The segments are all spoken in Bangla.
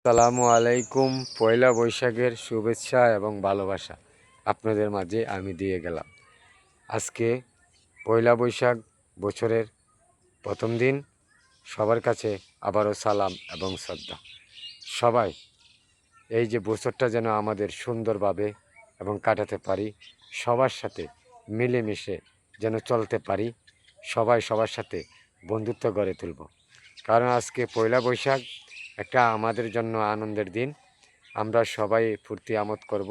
আসসালামু আলাইকুম। পয়লা বৈশাখের শুভেচ্ছা এবং ভালোবাসা আপনাদের মাঝে আমি দিয়ে গেলাম। আজকে পয়লা বৈশাখ, বছরের প্রথম দিন। সবার কাছে আবারও সালাম এবং শ্রদ্ধা। সবাই এই যে বছরটা যেন আমাদের সুন্দরভাবে এবং কাটাতে পারি, সবার সাথে মিলেমিশে যেন চলতে পারি, সবাই সবার সাথে বন্ধুত্ব গড়ে তুলব। কারণ আজকে পয়লা বৈশাখ একটা আমাদের জন্য আনন্দের দিন। আমরা সবাই ফুর্তি আমোদ করব,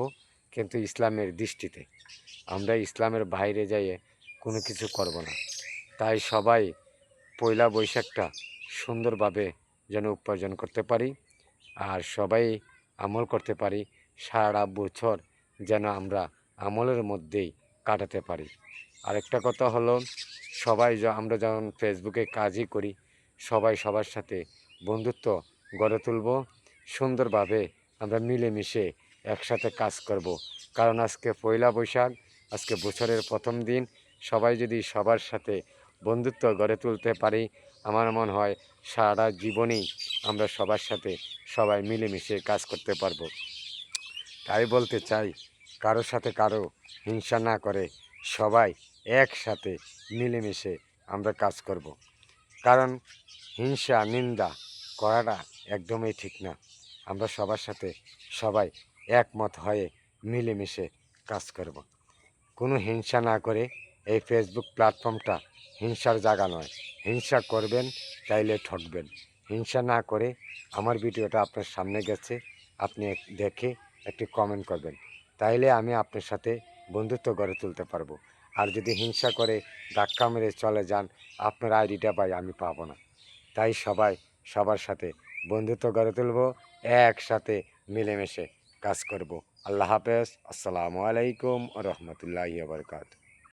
কিন্তু ইসলামের দৃষ্টিতে আমরা ইসলামের বাইরে যাইয়ে কোনো কিছু করব না। তাই সবাই পয়লা বৈশাখটা সুন্দরভাবে যেন উপার্জন করতে পারি, আর সবাই আমল করতে পারি, সারা বছর যেন আমরা আমলের মধ্যেই কাটাতে পারি। আরেকটা কথা হলো, সবাই আমরা যখন ফেসবুকে কাজই করি, সবাই সবার সাথে বন্ধুত্ব গড়ে তুলব, সুন্দরভাবে আমরা মিলেমিশে একসাথে কাজ করব। কারণ আজকে পয়লা বৈশাখ, আজকে বছরের প্রথম দিন। সবাই যদি সবার সাথে বন্ধুত্ব গড়ে তুলতে পারি, আমার মনে হয় সারা জীবনেই আমরা সবার সাথে সবাই মিলেমিশে কাজ করতে পারবো। তাই বলতে চাই, কারোর সাথে কারো হিংসা না করে সবাই একসাথে মিলেমিশে আমরা কাজ করব। কারণ হিংসা নিন্দা করাটা একদমই ঠিক না। আমরা সবার সাথে সবাই একমত হয়ে মিলেমিশে কাজ করব। কোনো হিংসা না করে, এই ফেসবুক প্ল্যাটফর্মটা হিংসার জায়গা নয়। হিংসা করবেন তাইলে ঠকবেন। হিংসা না করে আমার ভিডিওটা আপনার সামনে গেছে, আপনি দেখে একটি কমেন্ট করবেন, তাইলে আমি আপনার সাথে বন্ধুত্ব গড়ে তুলতে পারবো। আর যদি হিংসা করে ধাক্কা মেরে চলে যান, আপনার আইডিটা পাই আমি পাবো না। তাই সবাই সবার সাথে বন্ধুত্ব গড়ে তুলব, একসাথে মিলেমিশে কাজ করব। আল্লাহ হাফেজ। আসসালামু আলাইকুম ওয়া রাহমাতুল্লাহি ওয়া বারাকাতুহু।